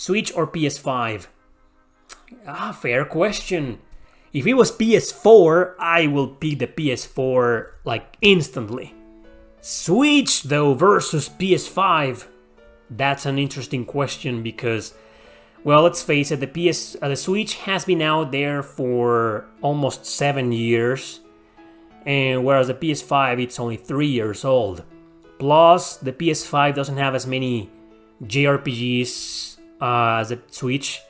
Switch or PS5? Fair question. If it was PS4, I will pick the PS4 like instantly. Switch though versus PS5, that's an interesting question because, well, let's face it, the Switch has been out there for almost 7 years, and whereas the PS5 it's only 3 years old. Plus, the PS5 doesn't have as many JRPGs as the Switch,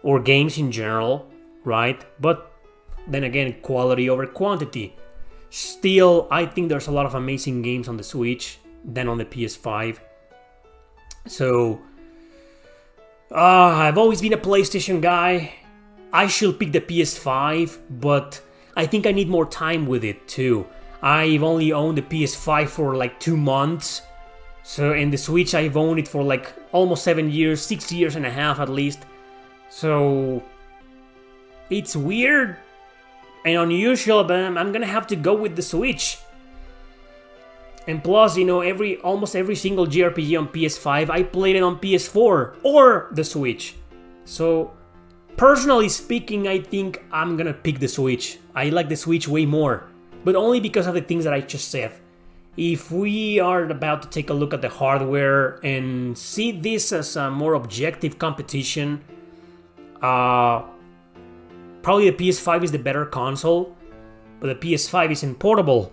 or games in general, right? But then again, quality over quantity. Still, I think there's a lot of amazing games on the Switch than on the PS5. So, I've always been a PlayStation guy. I should pick the PS5, but I think I need more time with it too. I've only owned the PS5 for like 2 months. So, in the Switch, I've owned it for like almost 7 years, 6 years and a half at least. So, it's weird and unusual, but I'm gonna have to go with the Switch. And plus, you know, almost every single JRPG on PS5, I played it on PS4 or the Switch. So, personally speaking, I think I'm gonna pick the Switch. I like the Switch way more, but only because of the things that I just said. If we are about to take a look at the hardware and see this as a more objective competition, probably the PS5 is the better console, but the PS5 isn't portable.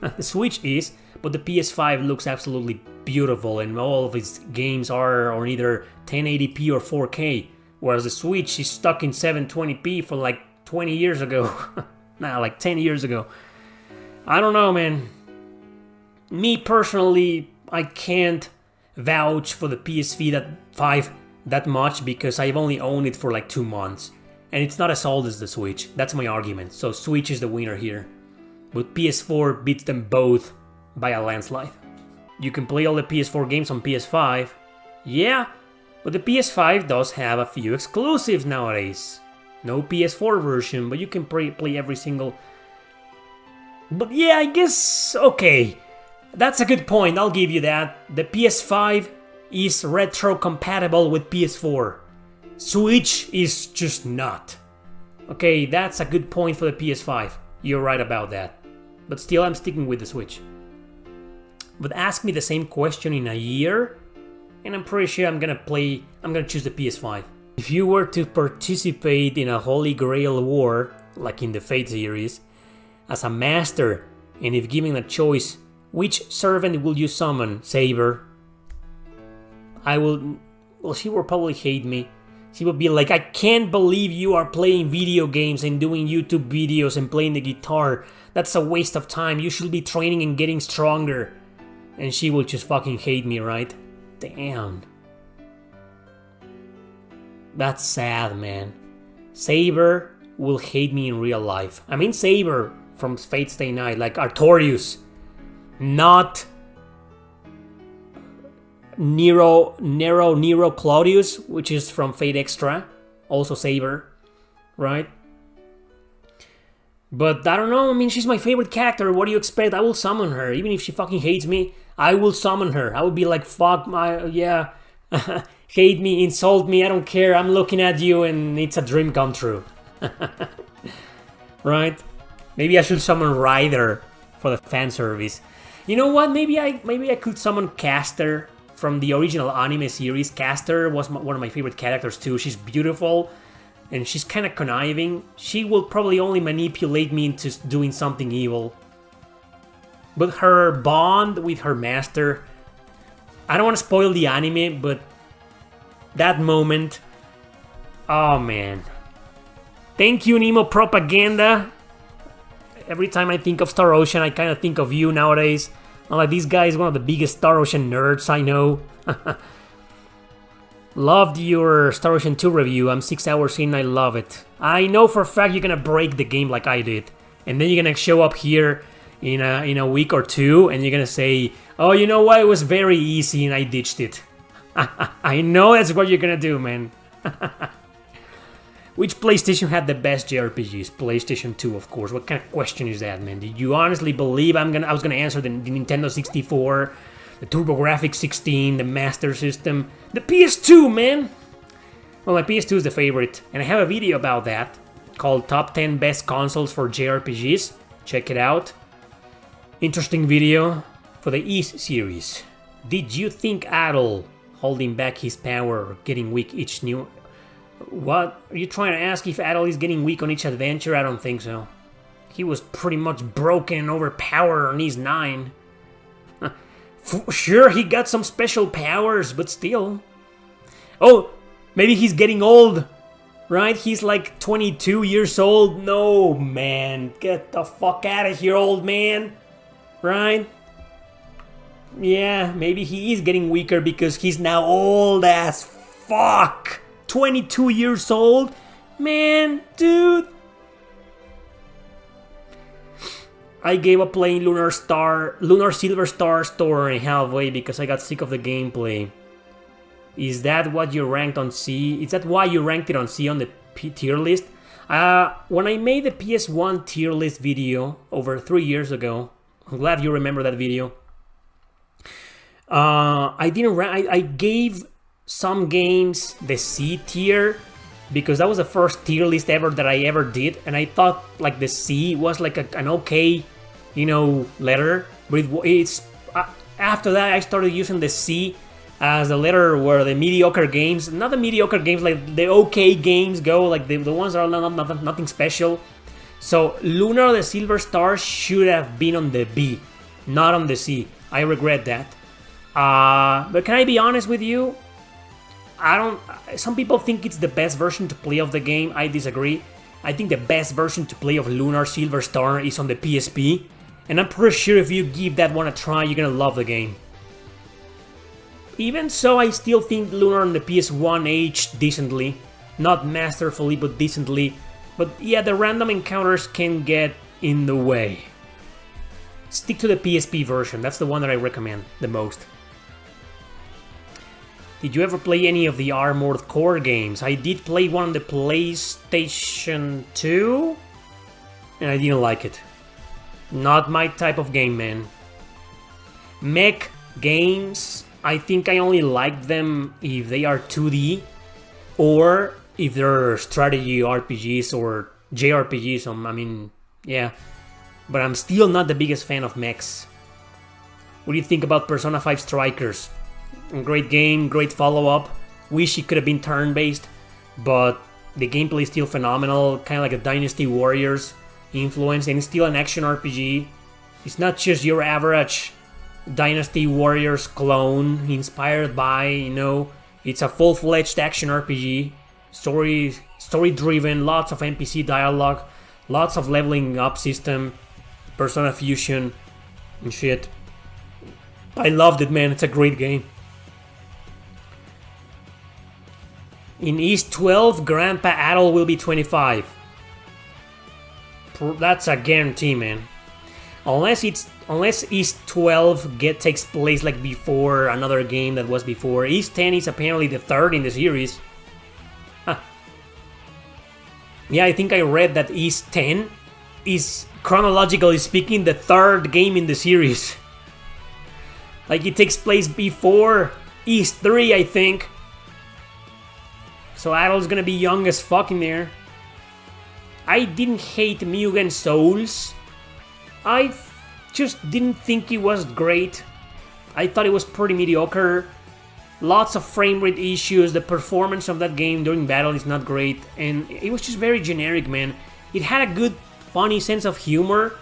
The Switch is, but the PS5 looks absolutely beautiful, and all of its games are on either 1080p or 4K, whereas the Switch is stuck in 720p for like 20 years ago. Nah, like 10 years ago. I don't know, man. Me personally, I can't vouch for the PS5 that much because I've only owned it for like 2 months. And it's not as old as the Switch. That's my argument. So Switch is the winner here. But PS4 beats them both by a landslide. You can play all the PS4 games on PS5. Yeah, but the PS5 does have a few exclusives nowadays. No PS4 version, but you can play every single... But yeah, I guess... Okay, that's a good point, I'll give you that. The PS5 is retro compatible with PS4. Switch is just not. Okay, that's a good point for the PS5. You're right about that. But still, I'm sticking with the Switch. But ask me the same question in a year, and I'm pretty sure I'm gonna choose the PS5. If you were to participate in a Holy Grail war, like in the Fate series, as a master, and if given a choice, which servant will you summon, Saber? Well, she will probably hate me. She would be like, I can't believe you are playing video games and doing YouTube videos and playing the guitar. That's a waste of time. You should be training and getting stronger. And she will just fucking hate me, right? Damn. That's sad, man. Saber will hate me in real life. I mean Saber from Fate Stay Night, like Artorius. Not Nero Claudius, which is from Fate Extra, also Saber, right? But I don't know, I mean, she's my favorite character. What do you expect? I will summon her. Even if she fucking hates me, I will summon her. I will be like, fuck my, yeah, hate me, insult me, I don't care. I'm looking at you and it's a dream come true. Right? Maybe I should summon Ryder for the fan service. You know what? Maybe I could summon Caster from the original anime series. Caster was one of my favorite characters too. She's beautiful and she's kind of conniving. She will probably only manipulate me into doing something evil. But her bond with her master... I don't want to spoil the anime, but that moment... Oh man. Thank you, Nemo Propaganda. Every time I think of Star Ocean, I kind of think of you nowadays. I'm like, this guy is one of the biggest Star Ocean nerds I know. Loved your Star Ocean 2 review. I'm 6 hours in, I love it. I know for a fact you're gonna break the game like I did. And then you're gonna show up here in a week or two and you're gonna say, oh, you know what, it was very easy and I ditched it. I know that's what you're gonna do, man. Which PlayStation had the best JRPGs? PlayStation 2, of course. What kind of question is that, man? Did you honestly believe I was gonna answer the Nintendo 64, the TurboGrafx 16, the Master System, the PS2, man? Well, my PS2 is the favorite, and I have a video about that called Top 10 Best Consoles for JRPGs. Check it out. Interesting video for the East series. Did you think Adol holding back his power or getting weak each new... What? Are you trying to ask if Adol is getting weak on each adventure? I don't think so. He was pretty much broken and overpowered on East 9. Sure, he got some special powers, but still. Oh, maybe he's getting old, right? He's like 22 years old. No, man. Get the fuck out of here, old man. Right? Yeah, maybe he is getting weaker because he's now old as fuck. 22 years old? Man, dude. I gave up playing Lunar Silver Star story halfway because I got sick of the gameplay. Is that what you ranked on C? Is that why you ranked it on C on the tier list? When I made the PS1 tier list video over 3 years ago, I'm glad you remember that video. I gave some games the C tier because that was the first tier list ever that I ever did, and I thought like the C was like an okay, you know, letter. But it's after that I started using the C as the letter where the mediocre games, not the mediocre games, like the okay games go, like the ones that are nothing special. So Lunar the Silver Star should have been on the B, not on the C. I regret that. But can I be honest with you? Some people think it's the best version to play of the game. I disagree. I think the best version to play of Lunar Silver Star is on the PSP. And I'm pretty sure if you give that one a try, you're gonna love the game. Even so, I still think Lunar on the PS1 aged decently. Not masterfully, but decently. But yeah, the random encounters can get in the way. Stick to the PSP version. That's the one that I recommend the most. Did you ever play any of the Armored Core games? I did play one on the PlayStation 2, and I didn't like it. Not my type of game, man. Mech games, I think I only like them if they are 2D, or if they're strategy RPGs or JRPGs, I mean, yeah. But I'm still not the biggest fan of mechs. What do you think about Persona 5 Strikers? Great game, great follow-up. Wish it could have been turn-based, but the gameplay is still phenomenal, kind of like a Dynasty Warriors influence, and it's still an action RPG. It's not just your average Dynasty Warriors clone inspired by, you know, it's a full-fledged action RPG, story-driven, lots of NPC dialogue, lots of leveling up system, Persona Fusion, and shit. I loved it, man. It's a great game. In East 12, Grandpa Adol will be 25. That's a guarantee, man. Unless East 12 takes place like before another game that was before. East 10 is apparently the third in the series. Huh. Yeah, I think I read that East 10 is, chronologically speaking, the third game in the series. Like, it takes place before East 3, I think. So Adol's gonna be young as fuck in there. I didn't hate Mugen Souls. I just didn't think it was great. I thought it was pretty mediocre. Lots of frame rate issues. The performance of that game during battle is not great. And it was just very generic, man. It had a good, funny sense of humor.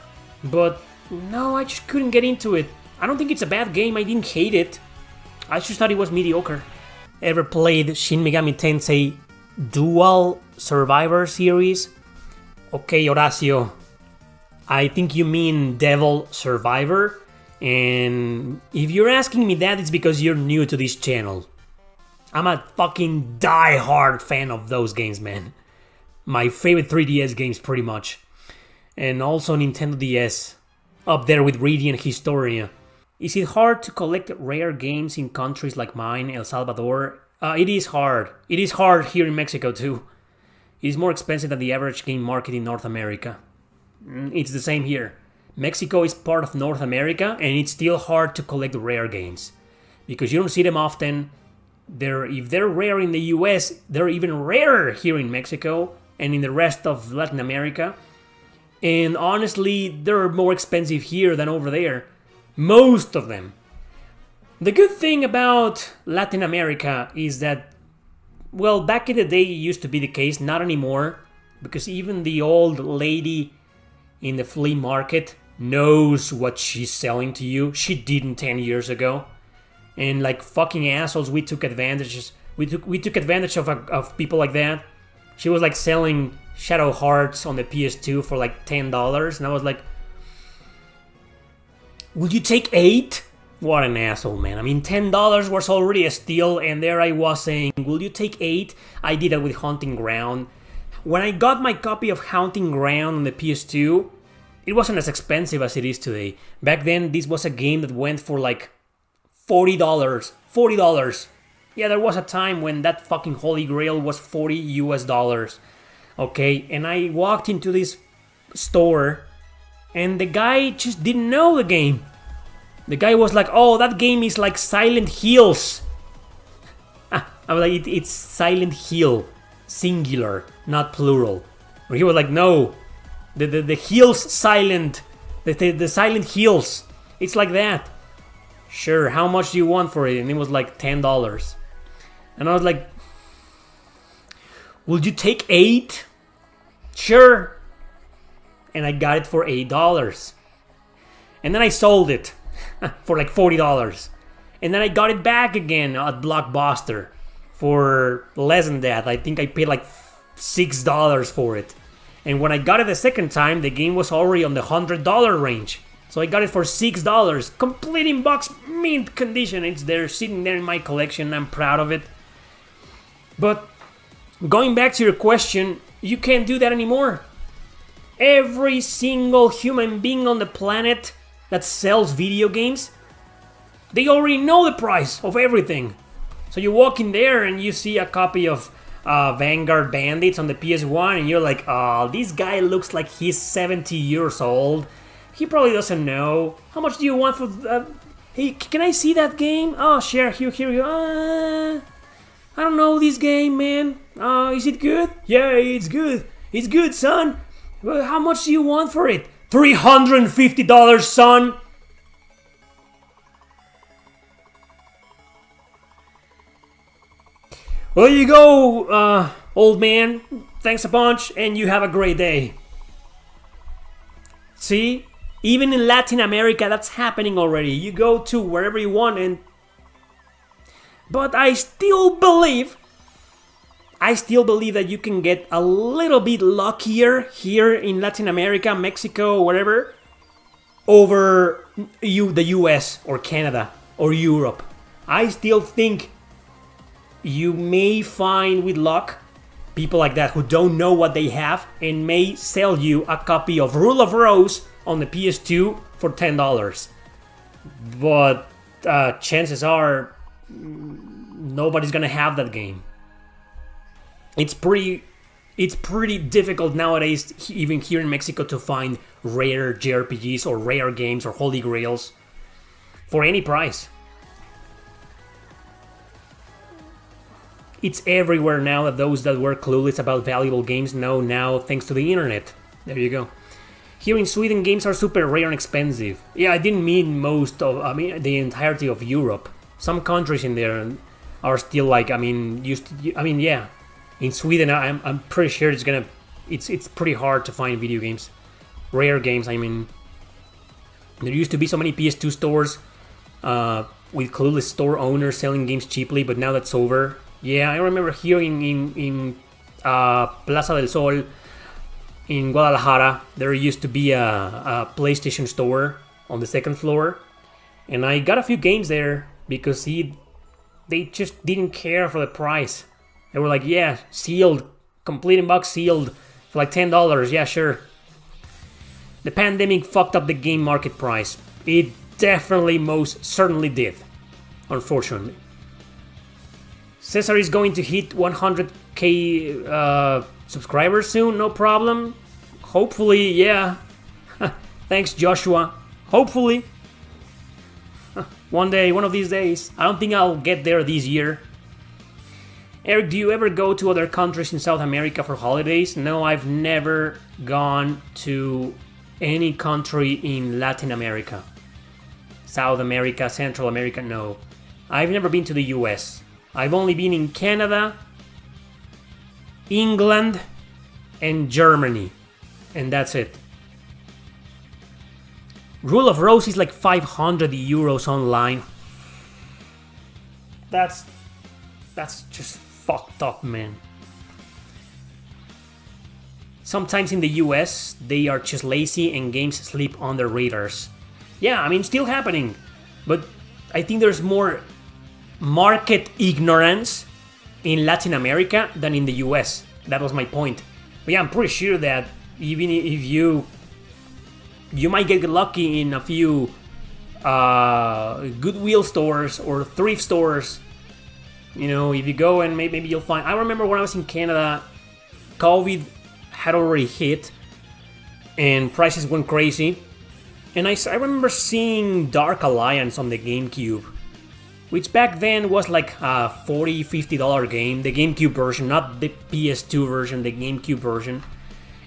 But no, I just couldn't get into it. I don't think it's a bad game. I didn't hate it. I just thought it was mediocre. Ever played Shin Megami Tensei Dual Survivor series? Okay, Horacio. I think you mean Devil Survivor. And if you're asking me that, it's because you're new to this channel. I'm a fucking die-hard fan of those games, man. My favorite 3DS games, pretty much. And also Nintendo DS. Up there with Radiant Historia. Is it hard to collect rare games in countries like mine, El Salvador? It is hard. It is hard here in Mexico too. It is more expensive than the average game market in North America. It's the same here. Mexico is part of North America, and it's still hard to collect rare games. Because you don't see them often, if they're rare in the US, they're even rarer here in Mexico and in the rest of Latin America. And honestly, they're more expensive here than over there. Most of them. The good thing about Latin America is that, well, back in the day it used to be the case, not anymore, because even the old lady in the flea market knows what she's selling to you. She didn't 10 years ago. And like fucking assholes, we took advantage of people like that. She was like selling Shadow Hearts on the PS2 for like $10, and I was like, would you take 8? What an asshole, man. I mean, $10 was already a steal, and there I was saying, will you take 8? I did that with Hunting Ground. When I got my copy of Hunting Ground on the PS2, it wasn't as expensive as it is today. Back then, this was a game that went for like $40. $40. Yeah, there was a time when that fucking Holy Grail was $40 US. Okay, and I walked into this store, and the guy just didn't know the game. The guy was like, oh, that game is like Silent Hills. I was like, it's Silent Hill. Singular, not plural. Or he was like, no. The hills silent. The Silent Hills. It's like that. Sure, how much do you want for it? And it was like $10. And I was like, would you take 8? Sure. And I got it for $8. And then I sold it for like $40. And then I got it back again at Blockbuster for less than that. I think I paid like $6 for it. And when I got it the second time, the game was already on the $100 range. So I got it for $6. Complete in box, mint condition. It's there, sitting there in my collection. I'm proud of it. But going back to your question, you can't do that anymore. Every single human being on the planet that sells video games, they already know the price of everything. So you walk in there and you see a copy of Vanguard Bandits on the PS1 and you're like, oh, this guy looks like he's 70 years old. He probably doesn't know. How much do you want for... hey, can I see that game? Oh, sure, here you go. I don't know this game, man. Is it good? Yeah, it's good. It's good, son. Well, how much do you want for it? $350, son. Well, there you go, old man. Thanks a bunch, and you have a great day. See? Even in Latin America, that's happening already. You go to wherever you want, and... But I still believe that you can get a little bit luckier here in Latin America, Mexico, whatever, over the US or Canada or Europe. I still think you may find with luck people like that who don't know what they have and may sell you a copy of Rule of Rose on the PS2 for $10. But chances are nobody's gonna have that game. It's pretty difficult nowadays, even here in Mexico, to find rare JRPGs or rare games or Holy Grails for any price. It's everywhere now that those that were clueless about valuable games know now, thanks to the internet. There you go. Here in Sweden, games are super rare and expensive. Yeah, I didn't mean the entirety of Europe. Some countries in there are still like, yeah. In Sweden, I'm pretty sure it's pretty hard to find video games, rare games. I mean, there used to be so many PS2 stores with clueless store owners selling games cheaply, but now that's over. Yeah, I remember here in Plaza del Sol in Guadalajara, there used to be a PlayStation store on the second floor, and I got a few games there because they just didn't care for the price. They were like, yeah, sealed, complete in box sealed for like $10. Yeah, sure. The pandemic fucked up the game market price. It definitely, most certainly did. Unfortunately. Cesar is going to hit 100k subscribers soon, no problem. Hopefully, yeah. Thanks, Joshua. Hopefully. One day, one of these days. I don't think I'll get there this year. Eric, do you ever go to other countries in South America for holidays? No, I've never gone to any country in Latin America. South America, Central America, no. I've never been to the US. I've only been in Canada, England, and Germany. And that's it. Rule of Rose is like 500 euros online. That's just fucked up, man. Sometimes in the US, they are just lazy and games sleep on their radars. Yeah, I mean, still happening. But I think there's more market ignorance in Latin America than in the US. That was my point. But yeah, I'm pretty sure that even if you might get lucky in a few Goodwill stores or thrift stores. You know, if you go and maybe you'll find... I remember when I was in Canada, COVID had already hit and prices went crazy. And I remember seeing Dark Alliance on the GameCube, which back then was like a $40, $50 game. The GameCube version, not the PS2 version, the GameCube version.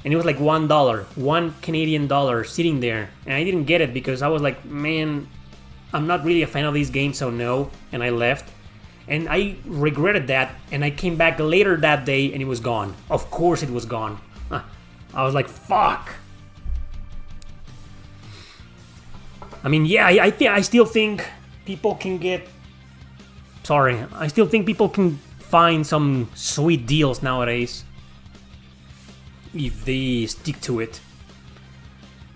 And it was like $1, $1 Canadian dollar sitting there. And I didn't get it because I was like, man, I'm not really a fan of these games, so no. And I left. And I regretted that, and I came back later that day, and it was gone. Of course it was gone. I was like, fuck. I mean, yeah, I still think people can get... Sorry, I still think people can find some sweet deals nowadays. If they stick to it.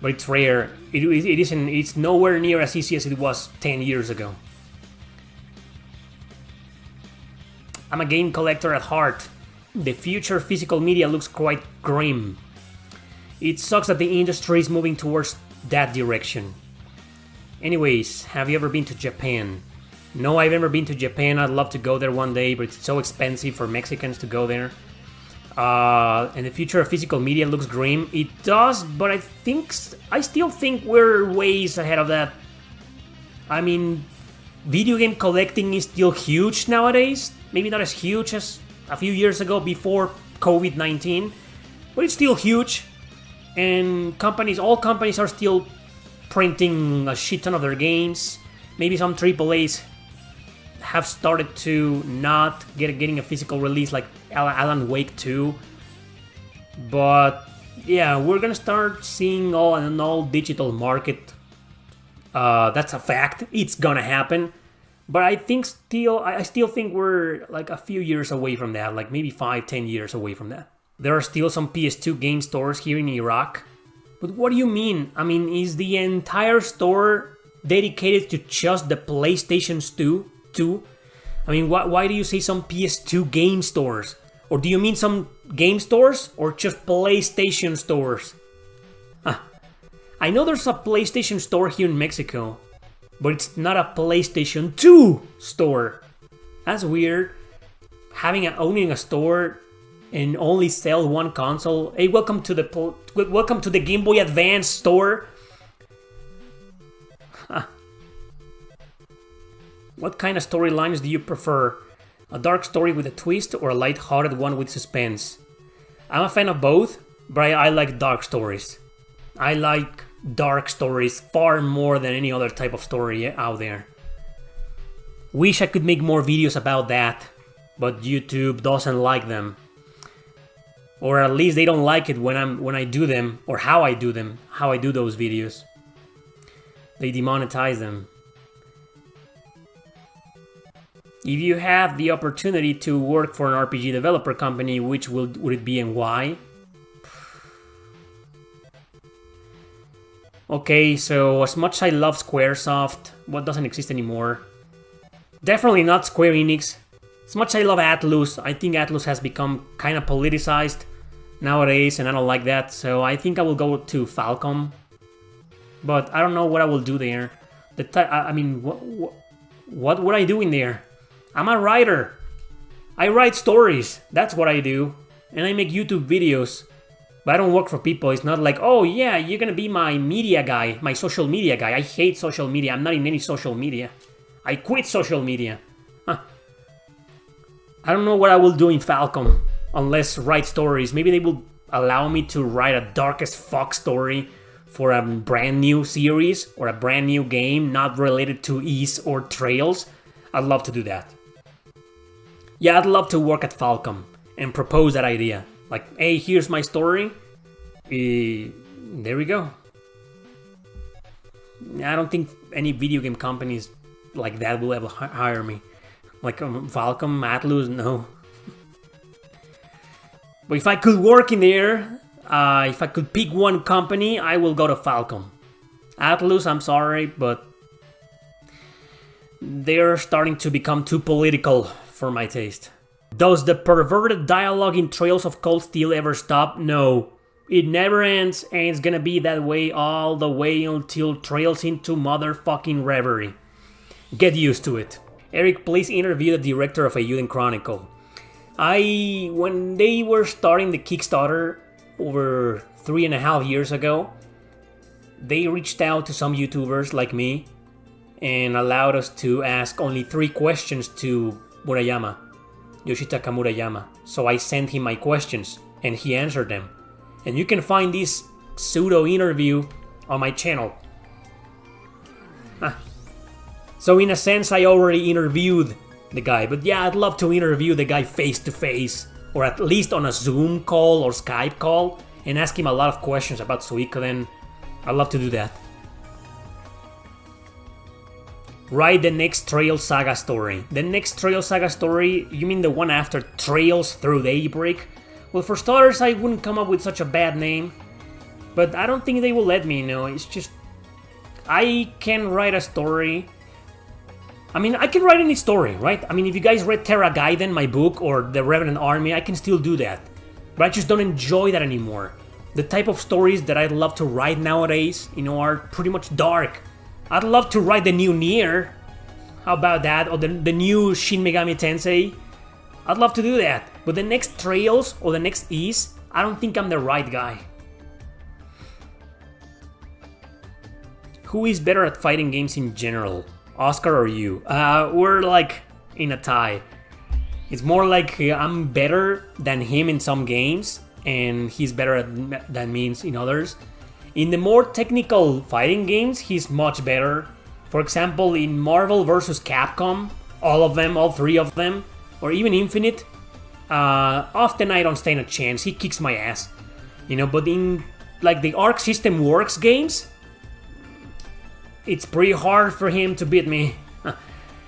But it's rare. It's nowhere near as easy as it was 10 years ago. I'm a game collector at heart. The future physical media looks quite grim. It sucks that the industry is moving towards that direction. Anyways, have you ever been to Japan? No, I've never been to Japan. I'd love to go there one day, but it's so expensive for Mexicans to go there. And the future of physical media looks grim. It does, but I still think we're ways ahead of that. I mean, video game collecting is still huge nowadays. Maybe not as huge as a few years ago before COVID-19, but it's still huge. And all companies are still printing a shit ton of their games. Maybe some AAAs have started to not getting a physical release like Alan Wake 2. But yeah, we're gonna start seeing an all digital market. That's a fact. It's gonna happen. But I still think we're like a few years away from that, like maybe 5-10 years away from that. There are still some PS2 game stores here in Iraq. But what do you mean? I mean, is the entire store dedicated to just the PlayStations 2? I mean, why do you say some PS2 game stores? Or do you mean some game stores or just PlayStation stores? I know there's a PlayStation store here in Mexico, but it's not a PlayStation 2 store. That's weird. Owning a store and only sell one console. Hey, welcome to the Game Boy Advance store. What kind of storylines do you prefer? A dark story with a twist or a light-hearted one with suspense? I'm a fan of both, but I like dark stories. I like dark stories far more than any other type of story out there. Wish I could make more videos about that, but YouTube doesn't like them. Or at least they don't like it when I do them, or how I do those videos. They demonetize them. If you have the opportunity to work for an RPG developer company, which would it be and why? Okay, so as much as I love Squaresoft, what doesn't exist anymore? Definitely not Square Enix. As much as I love Atlus, I think Atlus has become kind of politicized nowadays, and I don't like that, so I think I will go to Falcom. But I don't know what I will do there. What would I do in there? I'm a writer. I write stories. That's what I do. And I make YouTube videos. But I don't work for people. It's not like, oh yeah, you're gonna be my media guy, my social media guy. I hate social media. I'm not in any social media. I quit social media. I don't know what I will do in Falcom unless write stories. Maybe they will allow me to write a dark as fuck story for a brand new series or a brand new game not related to Ease or Trails. I'd love to do that. Yeah, I'd love to work at Falcom and propose that idea. Like, hey, here's my story. There we go. I don't think any video game companies like that will ever hire me. Like Falcom, Atlus, no. But if I could work in there, if I could pick one company, I will go to Falcom. Atlus, I'm sorry, but they're starting to become too political for my taste. Does the perverted dialogue in Trails of Cold Steel ever stop? No. It never ends, and it's gonna be that way all the way until Trails into motherfucking reverie. Get used to it. Erick, please interview the director of Eiyuden Chronicle. When they were starting the Kickstarter over 3.5 years ago, they reached out to some YouTubers like me and allowed us to ask only 3 questions to Murayama, Yoshitaka Murayama. So I sent him my questions and he answered them. And you can find this pseudo interview on my channel. So in a sense, I already interviewed the guy. But yeah, I'd love to interview the guy face to face, or at least on a Zoom call or Skype call, and ask him a lot of questions about Suikoden. I'd love to do that. Write the next Trail Saga story. The next Trail Saga story, you mean the one after Trails Through Daybreak? Well, for starters, I wouldn't come up with such a bad name. But I don't think they will let me, it's just... I can write a story. I mean, I can write any story, right? I mean, if you guys read Terra Gaiden, my book, or The Revenant Army, I can still do that. But I just don't enjoy that anymore. The type of stories that I'd love to write nowadays, are pretty much dark. I'd love to write the new Nier. How about that? Or the new Shin Megami Tensei. I'd love to do that. But the next Trails or the next Ease, I don't think I'm the right guy. Who is better at fighting games in general? Oscar or you? We're like in a tie. It's more like I'm better than him in some games, and he's better than me in others. In the more technical fighting games, he's much better. For example, in Marvel vs. Capcom, all 3 of them, or even Infinite, often I don't stand a chance. He kicks my ass. But in like the Arc System Works games, it's pretty hard for him to beat me.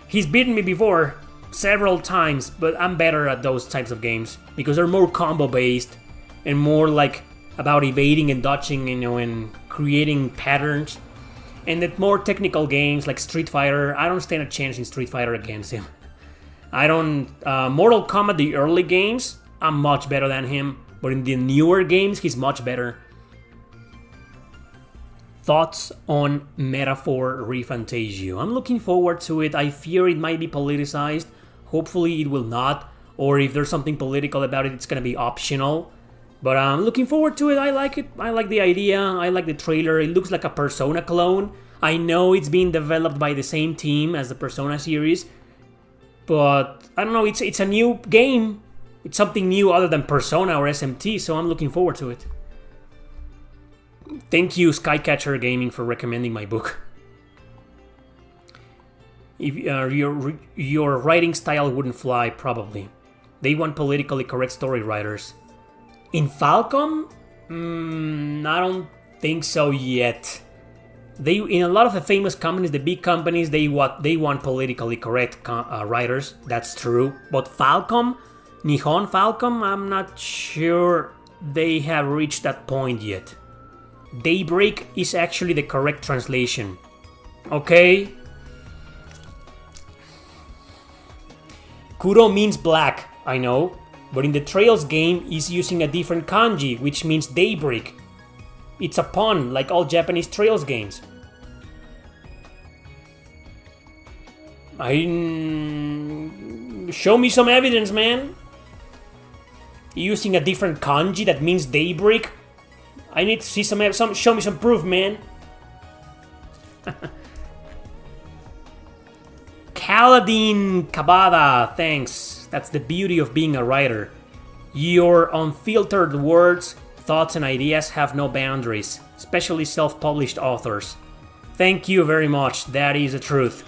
He's beaten me before, several times, but I'm better at those types of games because they're more combo based and more like about evading and dodging, and creating patterns. And the more technical games like Street Fighter, I don't stand a chance in Street Fighter against him. I don't... Mortal Kombat, the early games, I'm much better than him, but in the newer games, he's much better. Thoughts on Metaphor ReFantagio? I'm looking forward to it. I fear it might be politicized. Hopefully it will not. Or if there's something political about it, it's gonna be optional. But I'm looking forward to it. I like it. I like the idea. I like the trailer. It looks like a Persona clone. I know it's being developed by the same team as the Persona series. But I don't know, it's a new game. It's something new other than Persona or SMT, so I'm looking forward to it. Thank you, Skycatcher Gaming, for recommending my book. If your writing style wouldn't fly, probably. They want politically correct story writers. In Falcom? I don't think so yet. In a lot of the famous companies, the big companies, they want politically correct writers. That's true. But Falcom, Nihon Falcom, I'm not sure they have reached that point yet. Daybreak is actually the correct translation. Okay? Kuro means black, I know. But in the Trails game, is using a different kanji, which means daybreak. It's a pun, like all Japanese Trails games. Show me some evidence, man. Using a different kanji that means daybreak. I need to see show me some proof, man. Kaladin Kabada, thanks. That's the beauty of being a writer. Your unfiltered words, thoughts, and ideas have no boundaries, especially self-published authors. Thank you very much, that is the truth.